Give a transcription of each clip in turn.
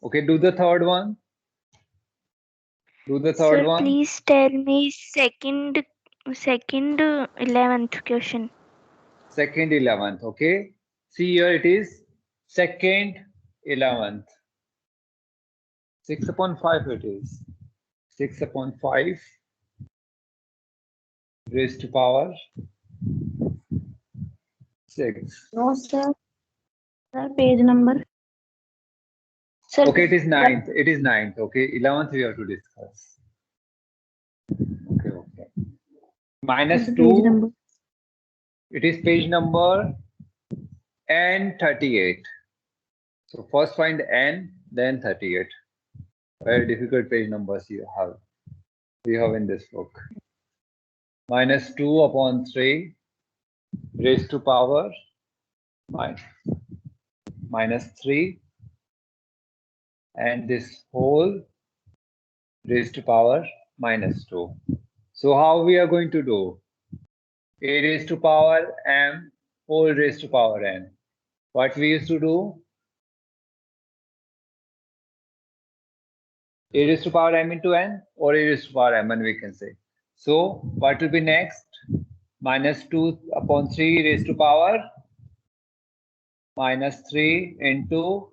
Okay, do the third one. Do the third Sir, one. please tell me second 11th question. Second 11th. Okay. See here it is second 11th. 6 upon 5 it is. 6 upon 5 raised to power 6. No, sir. Sir, page number. Sir, Okay, it is 9th. It is 9th. Okay, 11th we have to discuss. Okay, okay. Minus page 2. number. It is page number N38. So first find N, then 38. Very difficult page numbers you have in this book. Minus 2 upon 3 raised to power minus 3, and this whole raised to power minus 2. So how we are going to do? A raised to power m whole raised to power n. What we used to do? A raised to power m into n, or a raised to power mn we can say. So what will be next? Minus 2 upon 3 raised to power minus 3 into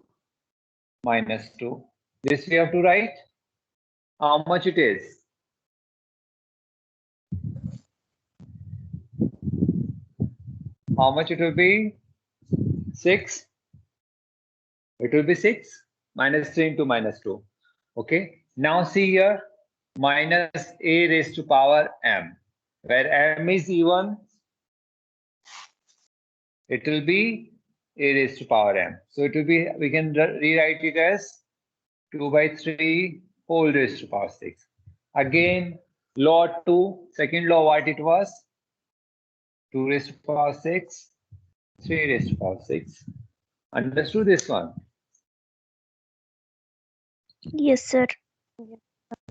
minus 2. This we have to write. How much it is? How much it will be? 6. It will be 6 minus 3 into minus 2. Okay. Now see here, minus a raised to power m, where m is even, it will be a raised to power m. So it will be, we can rewrite it as 2 by 3 whole raised to power 6. Again, law 2, second law, what it was? 2 raised to power 6, 3 raised to power 6. Understood this one? Yes, sir.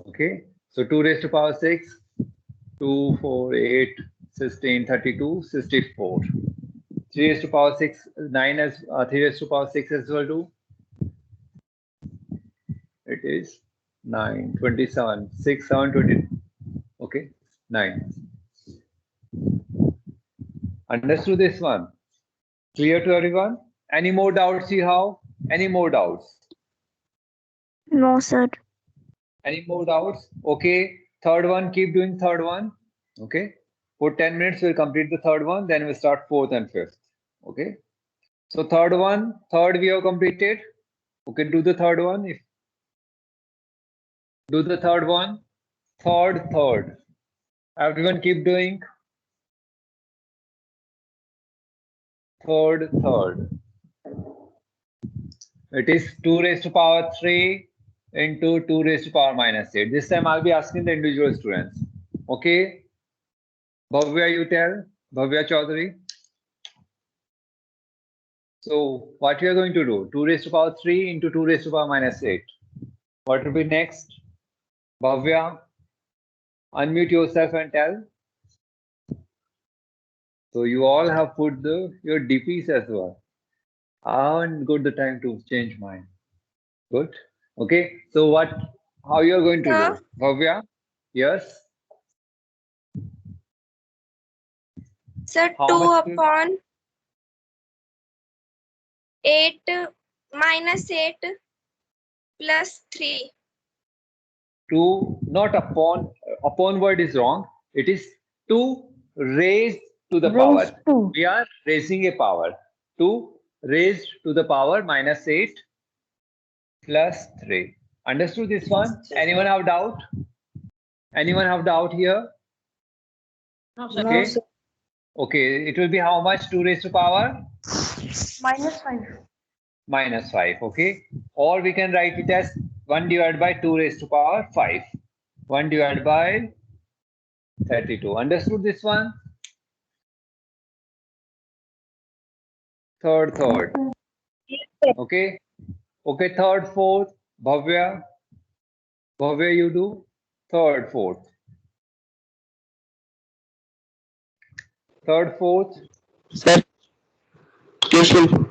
Okay. So 2 raised to power 6, 2, 4, 8, 16, 32, 64. 3 raised to power 6, 9 as 3 raised to power 6 as well to. It is 9, 27, 6, 7, 20. Okay, 9. Understood this one? Clear to everyone? Any more doubts you have? Any more doubts? No, sir. Any more doubts? Okay, third one, keep doing third one. Okay, for 10 minutes we'll complete the third one, then we'll start fourth and fifth. Okay, so third we have completed. Okay, do the third one. Do the third one. Third. Everyone keep doing. Third. It is 2 raised to power 3 into 2 raised to power minus 8. This time I'll be asking the individual students. Okay. Bhavya, you tell. Bhavya Chaudhary. So what we are going to do? 2 raised to power 3 into 2 raised to power minus 8. What will be next? Bhavya, unmute yourself and tell. So you all have put your DPs as well. I haven't got the time to change mine. Good. Okay. So how you are going to do? Bhavya? Yes. Sir, How 2 much upon 8 minus 8 plus 3. 2, not upon word is wrong. It is 2 raised to the power. Raised to. We are raising a power. 2 raised to the power minus 8 plus 3. Understood this one? Anyone have doubt? Anyone have doubt here? No, Okay. sir. Okay, it will be how much? 2 raised to power? Minus 5. Minus 5. Okay. Or we can write it as 1 divided by 2 raised to power 5. 1 divided by 32. Understood this one? Third. Okay. Okay, third, fourth. Bhavya, you do third, fourth. Third, fourth. Sir, question.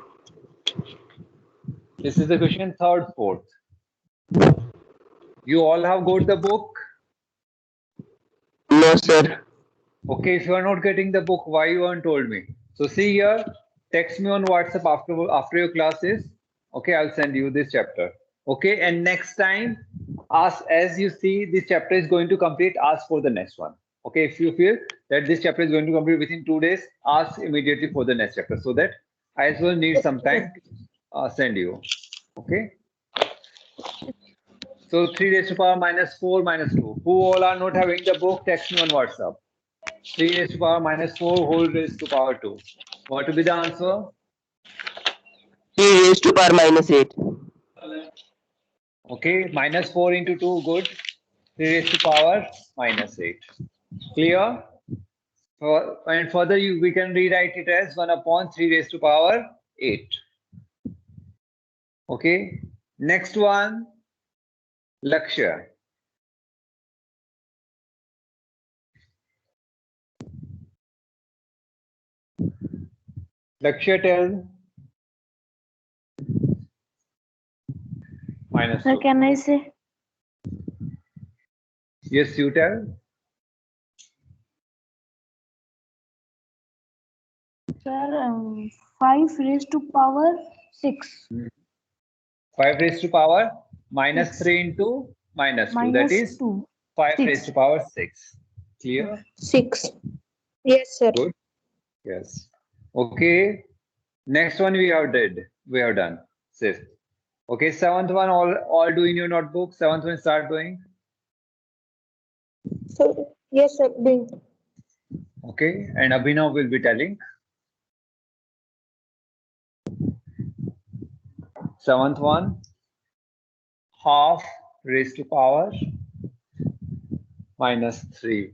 This is the question. Third, fourth. You all have got the book? No, sir. Okay, if you are not getting the book, why you haven't told me? So see here, text me on WhatsApp after your classes. Okay, I'll send you this chapter. Okay, and next time, ask, as you see this chapter is going to complete, ask for the next one. Okay, if you feel that this chapter is going to complete within 2 days, ask immediately for the next chapter so that I as well need some time to send you. Okay. So 3 raised to power minus 4 minus 2. Who all are not having the book, text me on WhatsApp. 3 raised to power minus 4 whole raised to power 2. What will be the answer? 3 raised to power minus 8. Okay, minus 4 into 2, good. 3 raised to power minus 8. Clear? And further, we can rewrite it as 1 upon 3 raised to power 8. Okay, next one, Lakshya. Lakshya, tell. Minus Sir, 2. can I say? Yes, you tell. Sir, 5 raised to power 6. 5 raised to power minus 3 into minus 2. That is 2. 5 6. raised to power 6. Clear? 6. Yes, sir. Good. Yes. Okay. Next one we have done. Sixth. Okay. Seventh one all do in your notebook. Seventh one start doing. So, yes, sir. Doing. Okay. And Abhinav will be telling. Seventh one, half raised to power minus 3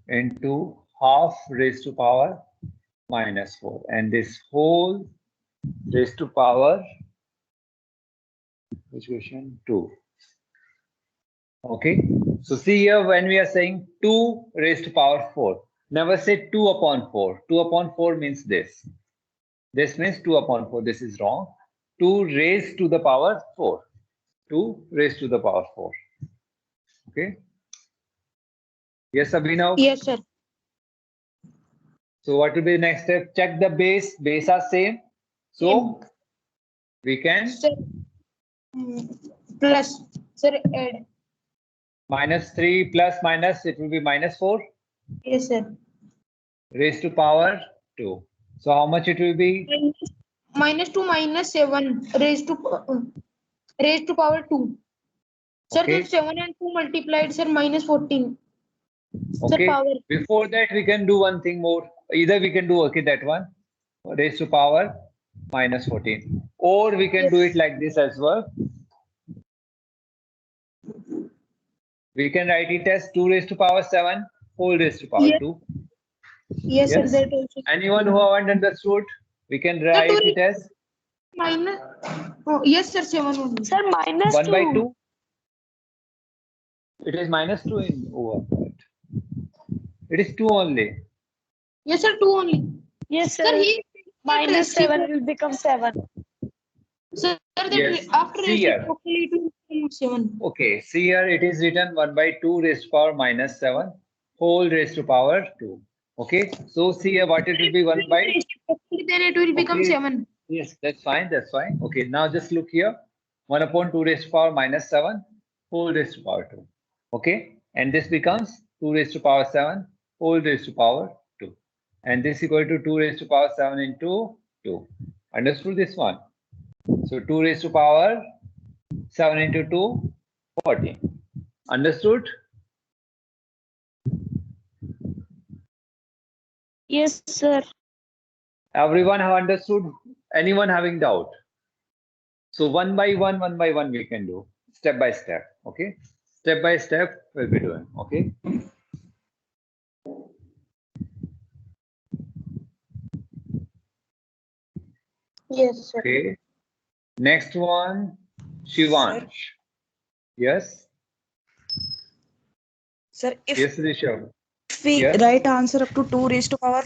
into half raised to power minus 4. And this whole raised to power, which question? 2. Okay. So see here, when we are saying 2 raised to power 4, never say 2 upon 4. 2 upon 4 means this. This means 2 upon 4. This is wrong. 2 raised to the power 4. 2 raised to the power 4. Okay. Yes, Abhinav? Yes, sir. So what will be the next step? Check the base. Base are same. So we can Sir, plus, sir, add. minus 3 plus minus, it will be minus 4 Yes, sir. raised to power 2. So how much it will be? Minus 2 minus 7 raised to power 2. Sir, Okay. the 7 and 2 multiplied, sir, minus 14. Sir, Okay. power. Before that, we can do one thing more. Either we can do, okay, that one, raised to power minus 14. Or we can do it like this as well. We can write it as 2 raised to power 7 whole raised to power Yes. 2. Yes, Yes. sir, that also. Anyone who haven't understood, we can write it as Minus. Oh, yes, sir, 7 only. Sir, minus 1 by 2. 2. It is minus 2 in over. It is 2 only. Yes, sir, 2 only. Yes, Sir, sir. he Minus 7 will become 7. Sir, that Yes. after See here. reciprocally it will become 7. Okay, see here it is written 1 by 2 raised to power minus 7 whole raised to power 2. Okay, so see here what it will be 1 by. Then it will become Okay. 7. Yes, that's fine. That's fine. Okay, now just look here. 1 upon 2 raised to power minus 7 whole raised to power 2. Okay, and this becomes 2 raised to power 7 whole raised to power 2. And this equal to 2 raised to power 7 into 2. Understood this one? So 2 raised to power 7 into 2, 14. Understood? Yes, sir. Everyone have understood? Anyone having doubt? So one by one we can do step by step. Okay, step by step we'll be doing. Okay. Yes, sir. Okay. Next one, Shivansh. Yes. Sir, if Yes, Rishabh. we Yes. write answer up to 2 raised to power,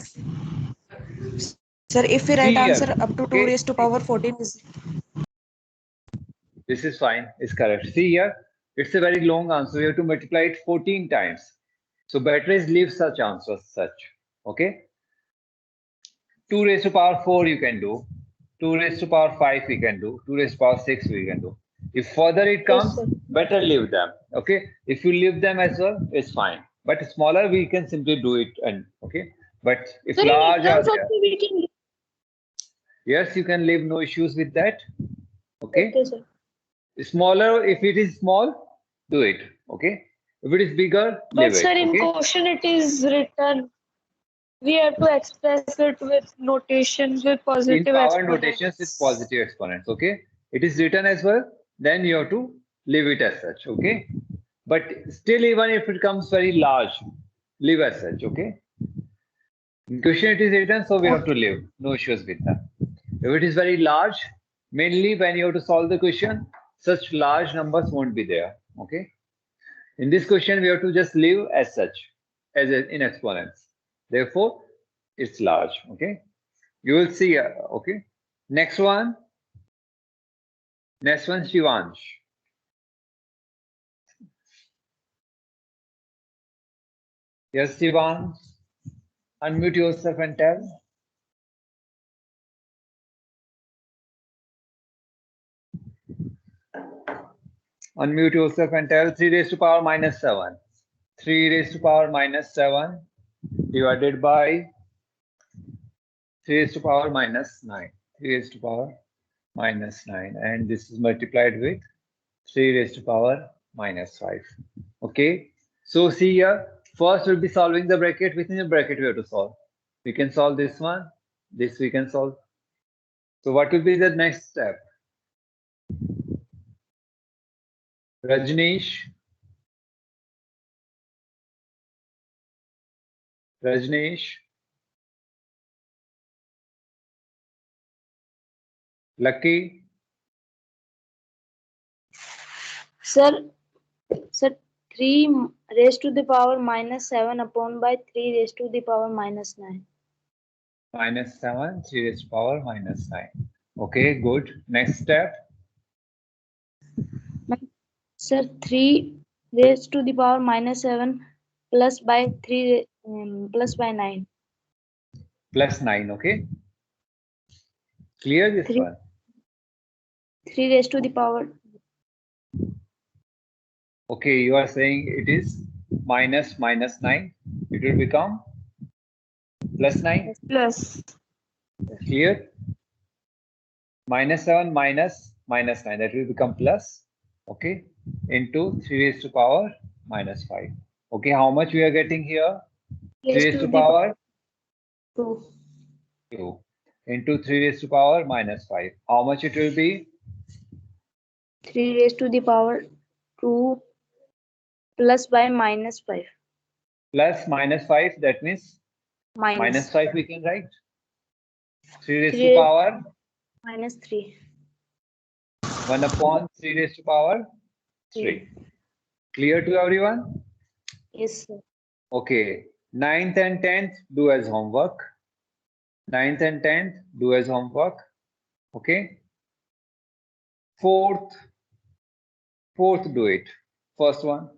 sir, if we write See here, answer up to 2 okay. raised to power 14 is This is fine. It's correct. See here. It's a very long answer. We have to multiply it 14 times. So better is leave such answers such. Okay. 2 raised to power 4 you can do. 2 raised to power 5 we can do. 2 raised to power 6 we can do. If further it comes, sir. better leave them. Okay. If you leave them as well, it's fine. But smaller we can simply do it. And okay. But if Sir, in large are exams there, also we can. yes, you can leave, no issues with that. Okay. Okay, sir. Smaller, if it is small, do it. Okay. If it is bigger, leave But sir, it. in Okay. question it is written. We have to express it with notations with In positive power exponents. notations with positive exponents. Okay. It is written as well. Then you have to leave it as such. Okay. But still, even if it comes very large, leave as such. Okay. In question it is written, so we have to leave. No issues with that. If it is very large, mainly when you have to solve the question, such large numbers won't be there. Okay. In this question, we have to just leave as such, as in exponents. Therefore, it's large. Okay. You will see. Okay. Next one. Next one, Shivansh. Yes, Shivansh. Unmute yourself and tell. Unmute yourself and tell 3 raised to power minus 7. 3 raised to power minus 7 divided by 3 raised to power minus 9. 3 raised to power minus 9. And this is multiplied with 3 raised to power minus 5. Okay. So see here, first we'll be solving the bracket. Within the bracket we have to solve. We can solve this one. This we can solve. So what will be the next step? Rajneesh. Rajneesh. Lucky. Sir, 3 raised to the power minus 7 upon by 3 raised to the power minus 9. Minus 7, 3 raised to power minus 9. Okay, good. Next step. Sir, 3 raised to the power minus 7 plus by 3 plus by 9. Plus 9, okay? Clear this 3 one? 3 raised to the power. Okay, you are saying it is minus 9. It will become plus 9. Plus. Clear? Minus 7 minus 9. That will become plus. Okay. Into 3 raised to power minus 5. Okay, how much we are getting here? 3 raised to power 2. 2 into 3 raised to power minus 5. How much it will be? 3 raised to the power 2 plus by minus 5. Plus minus 5, that means Minus minus 5 we can write. 3 raised Three- to power minus 3. 1 upon 3 raised to power 3. Clear to everyone? Yes, sir. Okay. 9th and 10th do as homework. 9th and 10th do as homework. Okay. 4th do it. First one.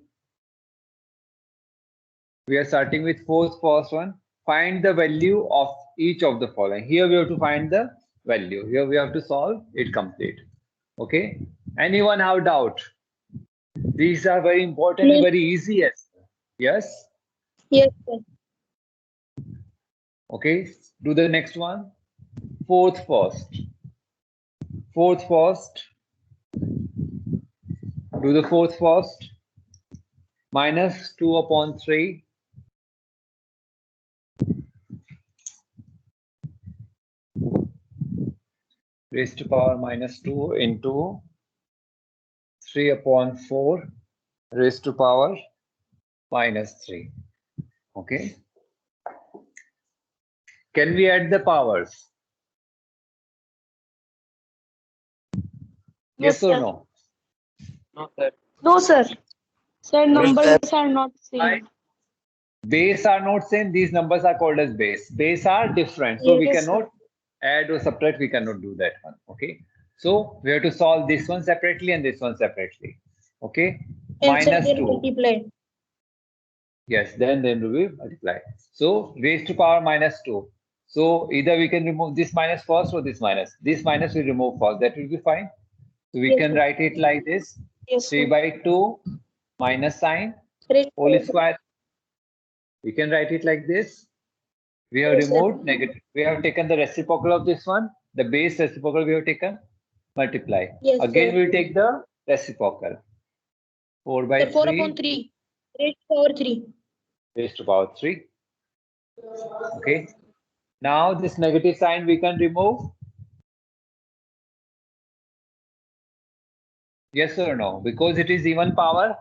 We are starting with first one. Find the value of each of the following. Here we have to find the value. Here we have to solve it complete. Okay. Anyone have doubt? These are very important and very easy. Yes. Yes, sir. Okay. Do the next one. Fourth first. Do the fourth first. Minus 2 upon 3. Raised to power minus 2 into 3 upon 4 raised to power minus 3. Okay. Can we add the powers? Yes or sir. no? No, sir. No, sir. Sir, numbers are not Right. same. Base are not same. These numbers are called as base. Base are different. So we Yes, sir. cannot add or subtract. We cannot do that one. Okay. So we have to solve this one separately and this one separately. Okay. And sir, minus then 2. multiply. Yes, then will be multiplied. So raised to power minus 2. So either we can remove this minus first or this minus. This minus we remove first. That will be fine. So we Yes, can sir. write it like this. Yes, 3 sir. by 2 minus sign Raised to whole power square. We can write it like this. We have Yes, sir. removed negative. We have taken the reciprocal of this one. The base reciprocal we have taken. Multiply. Yes, Again, sir. we'll take the reciprocal. 4 by Sir, 4 3 upon 3. Raised to power 3. raised to power 3. Okay. Now this negative sign we can remove. Yes or no? Because it is even power.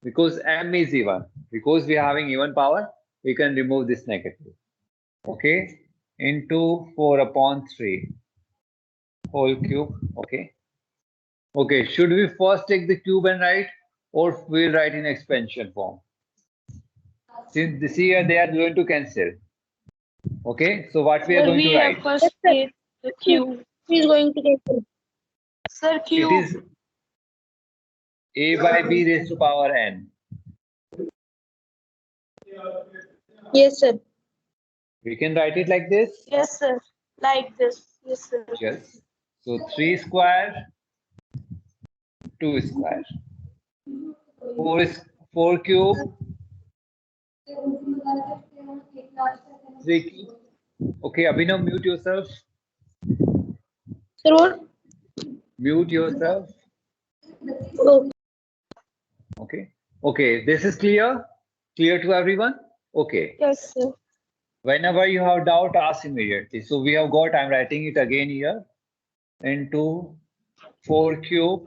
Because m is even. Because we are having even power, we can remove this negative. Okay. Into 4 upon 3 whole cube. Okay. Okay. Should we first take the cube and write, or we'll write in expansion form? Since this here they are going to cancel. Okay. So what we are Sir, going we to have write? first take the cube. He is going to cancel. Sir, It cube. is a by b raised to power n. Yes, sir. We can write it like this. Yes, sir. Like this. Yes, sir. Yes. So 3 square, 2 square. 4 is 4 cube, 3 cube. Okay, Abhinav, mute yourself. Sir, what? Mute yourself. Oh, Okay. Okay, this is clear? Clear to everyone? Okay. Yes, sir. Whenever you have doubt, ask immediately. So we have got, I'm writing it again here, into 4 cube,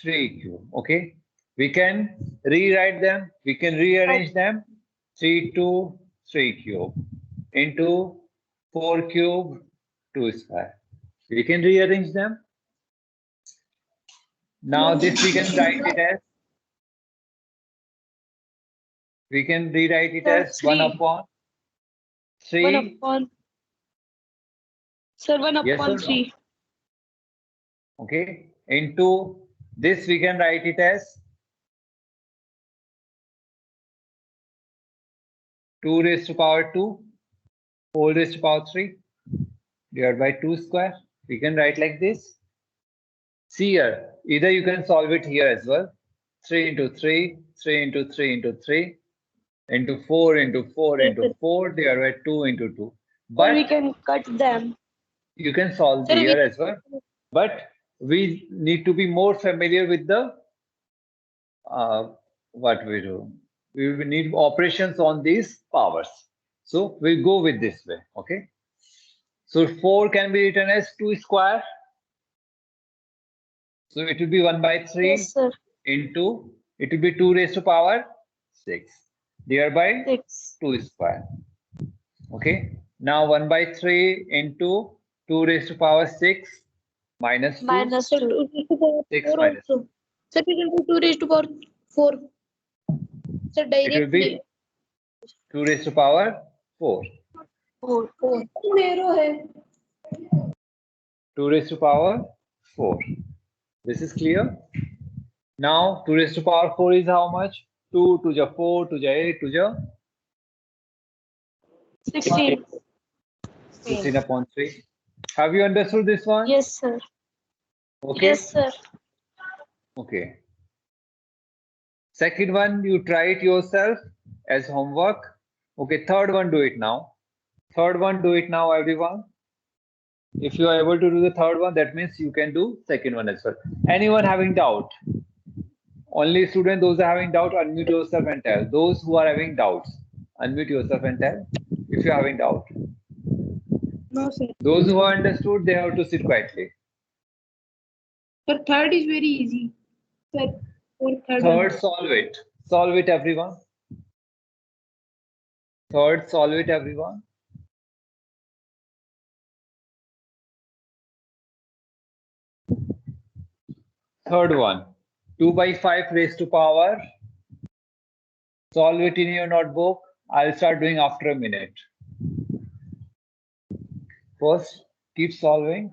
3 cube. Okay. We can rewrite them. We can rearrange them. 3 2 3 cube into 4 cube 2 square. We can rearrange them. Now this we can write it as, we can rewrite it Sir, as 1 3. upon 1 3. upon. Sir, 1 Yes or upon no? 3. Okay. Into this we can write it as 2 raised to power 2 whole raised to power 3 divided by 2 square. We can write like this. See here, either you can solve it here as well. 3 into 3, 3 into 3 into 3, into 4 into 4 into 4 divided by 2 into 2. Or we But can cut them. you can solve Sir, here as well. But we need to be more familiar with the what we do. We will need operations on these powers. So we'll go with this way. Okay. So 4 can be written as 2 square. So it will be 1 by 3 Yes, sir. into, it will be 2 raised to power 6 divided by 6. 2 square. Okay. Now 1 by 3 into 2 raised to power 6 minus 2. Minus sir, 2. 2 raised to power 6 4 minus. also. Sir, we can do 2 raised to power 4. Sir, It will directly. be 2 raised to power 4. 4. 4. 2 raised to power 4. This is clear. Now 2 raised to power 4 is how much? 2 to the 4 to the 8 to the 16. 16 upon 3. Have you understood this one? Yes, sir. Okay. Yes, sir. Okay. Second one, you try it yourself as homework. Okay. Third one, do it now. Third one, do it now, everyone. If you are able to do the third one, that means you can do second one as well. Anyone having doubt? Only student, those are having doubt, unmute yourself and tell. Those who are having doubts, unmute yourself and tell if you're having doubt. No, sir. Those who are understood, they have to sit quietly. Sir, third is very easy. Sir, for third. Third, solve it. Solve it, everyone. Third, solve it, everyone. Third one, 2 by 5 raised to power. Solve it in your notebook. I'll start doing after a minute. First, keep solving.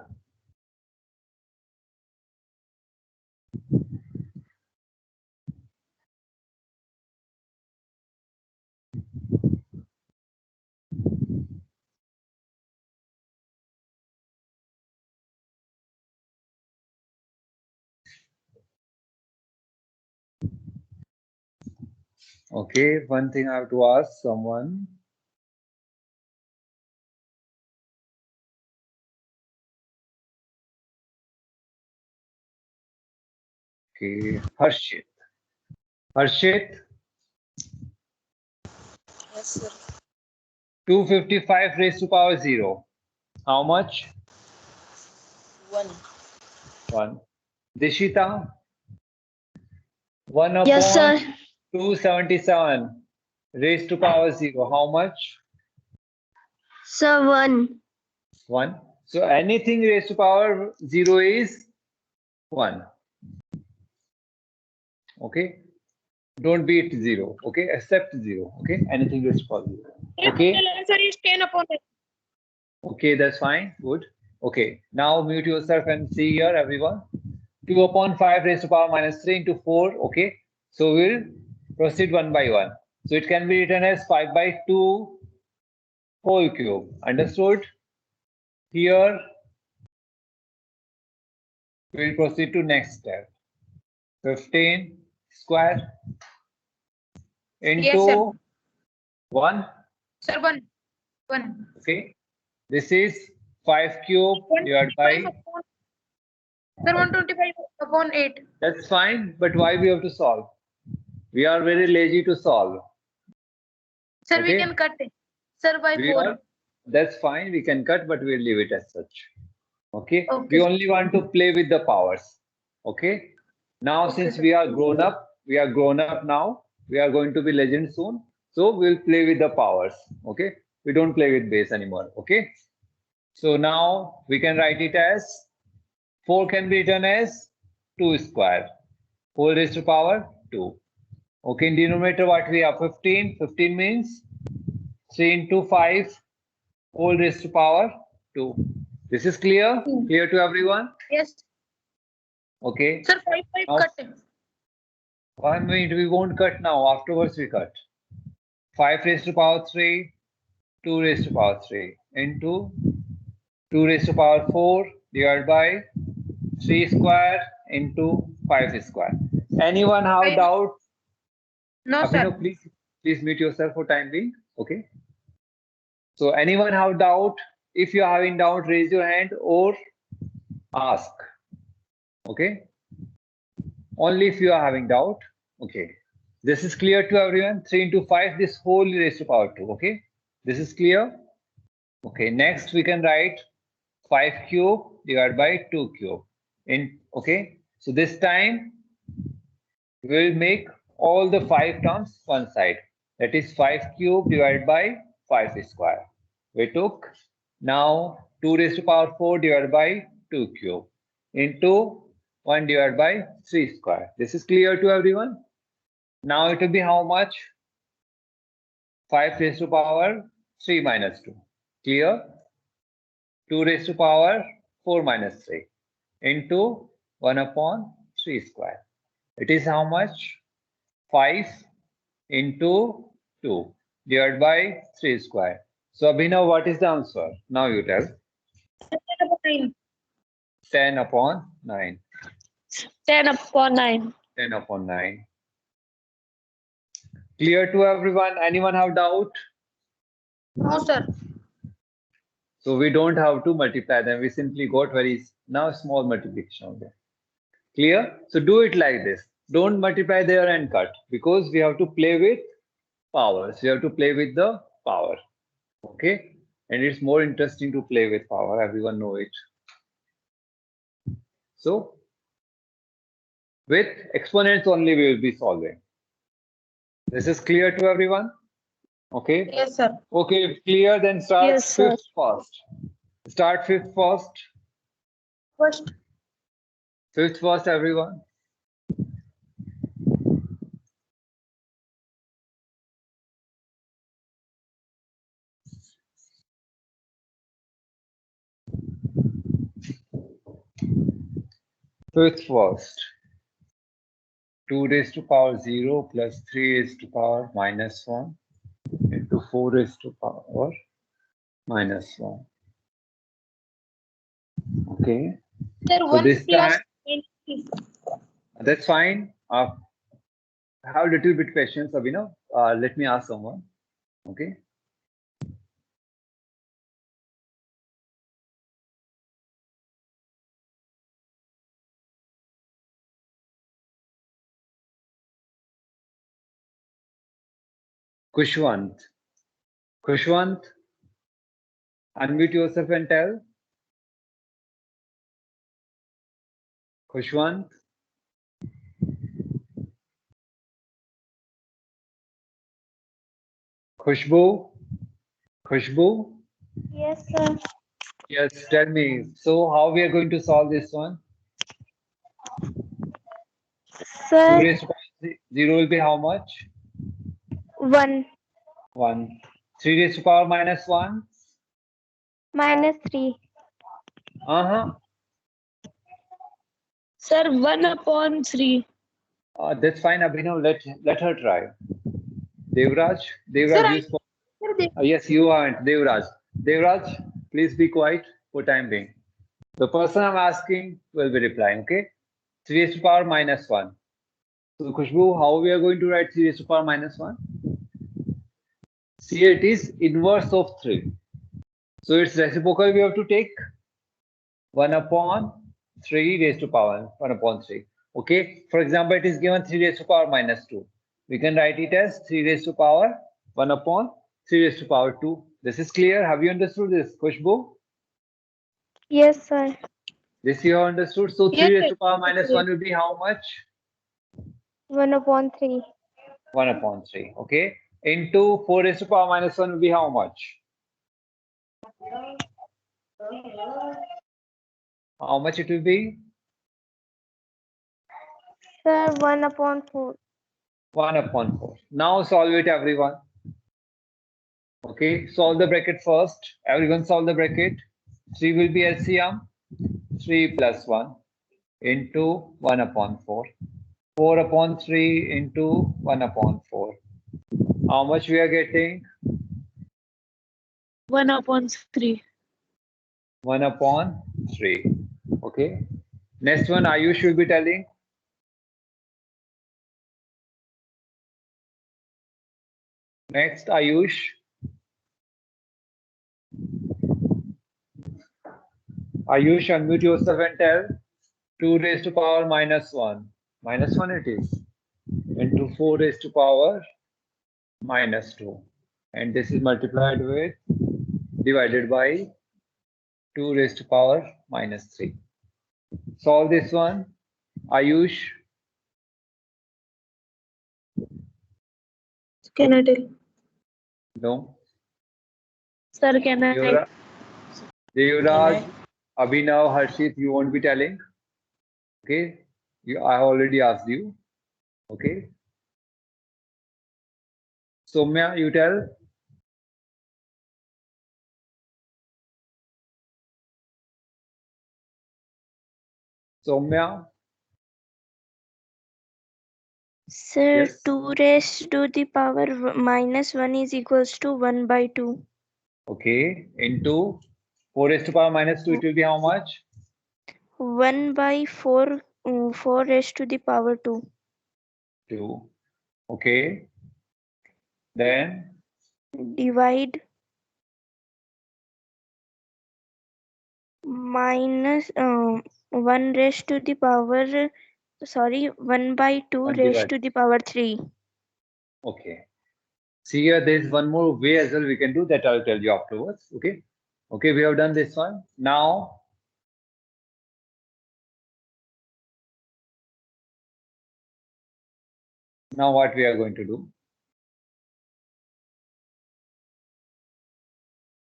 Okay, one thing I have to ask someone. Okay, Harshit. Harshit, Yes, sir. 255 raised to power 0. How much? 1. 1. Dishita, 1 Yes, upon sir. 277 raised to power 0. How much? Sir, 1. 1. So anything raised to power 0 is 1. Okay. Don't beat 0. Okay. Except 0. Okay. Anything raised to power 0. Okay. The answer is 10 upon 8. Okay. That's fine. Good. Okay. Now mute yourself and see here, everyone. 2 upon 5 raised to power minus 3 into 4. Okay. So we'll proceed one by one. So it can be written as 5 by 2 whole cube. Understood? Here we'll proceed to next step. 15 square into Yes, sir. 1. Sir, 1. 1. Okay. This is 5 cube divided 125 by. upon, sir, 125 upon 8. That's fine. But why we have to solve? We are very lazy to solve. Sir, Okay. we can cut it. Sir, by We 4. are, that's fine. We can cut, but we'll leave it as such. Okay. Okay. We only want to play with the powers. Okay. Now, Okay, since sir. we are grown up now. We are going to be legends soon. So we'll play with the powers. Okay. We don't play with base anymore. Okay. So now we can write it as 4 can be written as 2 square. 4 raised to power 2. Okay. In denominator, what we have? 15. 15 means 3 into 5 whole raised to power 2. This is clear? Clear to everyone? Yes. Okay. Sir, 5 Now- cut it. 1 minute, we won't cut now. Afterwards, we cut. 5 raised to power 3, 2 raised to power 3 into 2 raised to power 4 divided by 3 square into 5 square. Anyone have Right. doubt? No, sir. Abhinav, please mute yourself for time being. Okay. So anyone have doubt? If you are having doubt, raise your hand or ask. Okay. Only if you are having doubt. Okay. This is clear to everyone. 3 into 5, this whole raised to power 2. Okay. This is clear. Okay. Next, we can write 5 cube divided by 2 cube. Okay. So this time, we'll make all the 5 terms one side. That is 5 cube divided by 5 square. We took now 2 raised to power 4 divided by 2 cube into 1 divided by 3 square. This is clear to everyone? Now it will be how much? 5 raised to power 3 minus 2. Clear? 2 raised to power 4 minus 3 into 1 upon 3 square. It is how much? 5 into 2 divided by 3 square. So Abhinav, what is the answer? Now you tell. 10 upon 9. 10 upon 9. 10 upon 9. 10 upon 9. Clear to everyone? Anyone have doubt? No, sir. So we don't have to multiply them. We simply got very now small multiplication of them. Clear? So do it like this. Don't multiply there and cut because we have to play with powers. We have to play with the power. Okay? And it's more interesting to play with power. Everyone know it. So with exponents only we will be solving. This is clear to everyone? Okay? Yes, sir. Okay, clear, then start Yes, sir. fifth first. Start fifth first. First. Fifth first, everyone. Fifth first. 2 raised to power 0 plus 3 raised to power minus 1 into 4 raised to power minus 1. Okay, Sir, so 1 this plus time, 20. that's fine. Have little bit patience, Abhinav. let me ask someone. Okay. Kushwant. Kushwant, unmute yourself and tell. Kushwant. Khushbu. Khushbu. Yes, sir. Yes, tell me. So how we are going to solve this one? 2 Sir, raised to power 0 will be how much? 1 1. 3 raised to power minus 1? minus 3. Uh-huh. Sir, 1 upon 3. That's fine, Abhinav. Let her try. Devraj, Sir, you spoke. sir, they- Yes, you aren't. Devraj. Devraj, please be quiet for time being. The person I'm asking will be replying, okay? 3 raised to power minus 1. So, Khushbu, how we are going to write 3 raised to power minus 1? See, it is inverse of 3. So, its reciprocal we have to take 1 upon 3 raised to power 1 upon 3. Okay. For example, it is given 3 raised to power minus 2. We can write it as 3 raised to power 1 upon 3 raised to power 2. This is clear. Have you understood this, Khushbu? Yes, sir. This you have understood. So 3 Yes, raised sir. to power minus 1 will be how much? 1 upon 3. 1 upon 3. Okay. Into 4 raised to power minus 1 will be how much? How much it will be? Sir, 1 upon 4. 1 upon 4. Now solve it, everyone. Okay, solve the bracket first. Everyone solve the bracket. 3 will be LCM. 3 plus 1 into 1 upon 4. 4 upon 3 into 1 upon 4. How much we are getting? 1 upon 3. 1 upon 3. Okay. Next one, Ayush will be telling. Next, Ayush. Ayush, unmute yourself and tell. 2 raised to power minus 1. Minus 1 it is. Into 4 raised to power minus 2. And this is multiplied with, divided by 2 raised to power minus 3. Solve this one. Ayush. Can I tell? No. Sir, can I? Devraj, Abhinav, Harshit, you won't be telling. Okay. I already asked you. Okay. Soumya, you tell. Soumya. Sir, Yes. 2 raised to the power minus 1 is equals to 1 by 2. Okay. Into 4 raised to power minus 2, it will be how much? 1 by 4, 4 raised to the power 2. 2. Okay. Then Divide minus 1 raised to the power, sorry, 1 by 2 1 raised divide. to the power 3. Okay. See here, there is one more way as well we can do that. I'll tell you afterwards. Okay. Okay, we have done this one. Now, what we are going to do?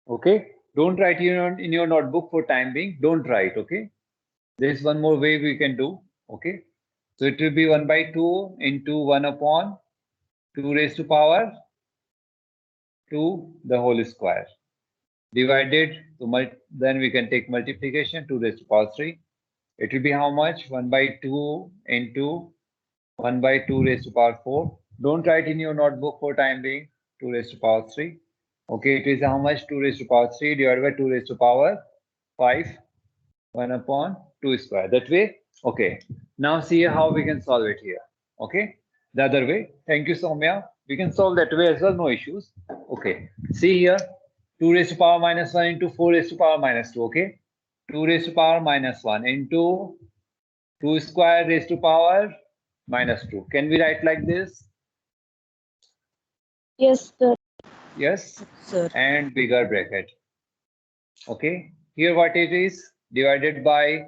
Okay. Don't write in your notebook for time being. Don't write. Okay. There is one more way we can do. Okay. So it will be 1 by 2 into 1 upon 2 raised to power 2 the whole square. Divided, so then we can take multiplication 2 raised to power 3. It will be how much? 1 by 2 into 1 by 2 raised to power 4. Don't write in your notebook for time being 2 raised to power 3. Okay, it is how much? 2 raised to power 3 divided by 2 raised to power 5. 1 upon 2 square. That way? Okay. Now see how we can solve it here. Okay. The other way. Thank you, Soumya. We can solve that way as well, no issues. Okay, see here, 2 raised to power minus 1 into 4 raised to power minus 2, okay? 2 raised to power minus 1 into 2 square raised to power minus 2. Can we write like this? Yes, sir. Yes, Sir. and bigger bracket. Okay, here what it is, divided by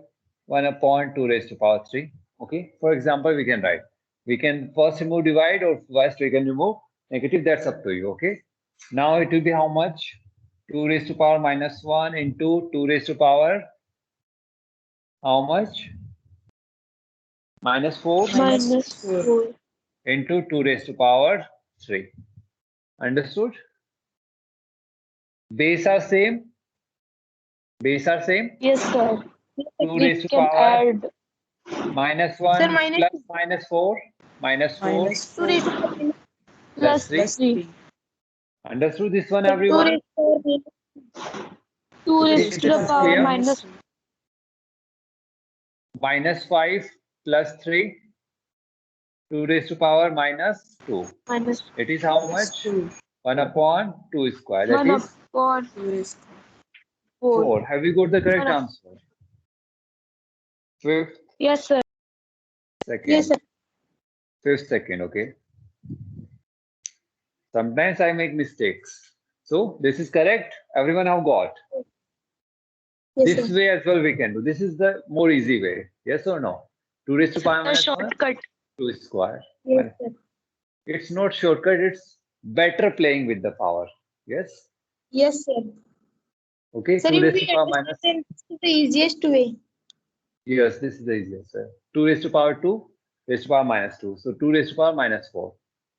1 upon 2 raised to power 3. Okay, for example, we can write, we can first remove divide or first we can remove negative, that's up to you. Okay, now it will be how much? 2 raised to power minus 1 into 2 raised to power how much? Minus 4 Minus 4. into 2 raised to power 3. Understood? Base are same. Base are same. Yes, sir. 2 We raised to can power add minus 1 Sir, minus plus minus 4 minus 4 Minus 2 raised to power minus plus plus 3. 3. Understood this one, 2 everyone? raised to the Okay, raised to the this is power clear. minus Minus 5 plus 3, 2 raised to power minus 2. minus It is how much? 1 upon 2 square. That 1 is upon 4. 4. Have you got the correct One up- answer? Fifth, Yes, sir. second. Yes, sir. Fifth, second, okay. Sometimes I make mistakes. So this is correct. Everyone have got. Yes, This sir. way as well we can do. This is the more easy way. Yes or no? 2 raised to power A minus 1, shortcut. 2 square. Yes, sir. It's not shortcut. It's better playing with the power. Yes. Yes, sir. Okay. Sir, 2 if raised we to power minus. understand, this is the easiest way. Yes, this is the easiest. 2 raised to power 2, raised to power minus 2. So 2 raised to power minus 4.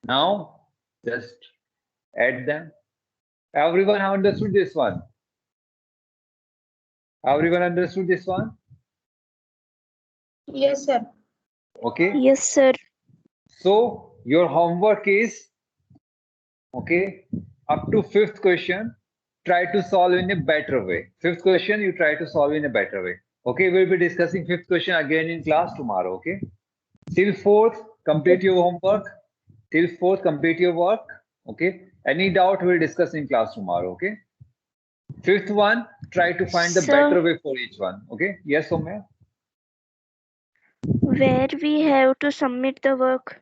Now just add them. Everyone have understood this one? Everyone understood this one? Yes, sir. Okay. Yes, sir. So your homework is, okay, up to fifth question, try to solve in a better way. Fifth question, you try to solve in a better way. Okay, we'll be discussing fifth question again in class tomorrow. Okay. Till fourth, complete your homework. Till fourth, complete your work. Okay. Any doubt, we'll discuss in class tomorrow. Okay. Fifth one, try to find the Sir. better way for each one. Okay. Yes, Soumya? Where we have to submit the work?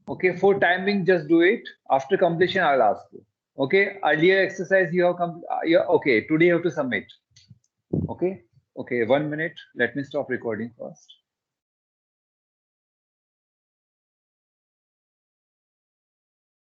Okay, for timing, just do it. After completion, I'll ask you. Okay, earlier exercise you have okay, today you have to submit. Okay, okay, 1 minute. Let me stop recording first.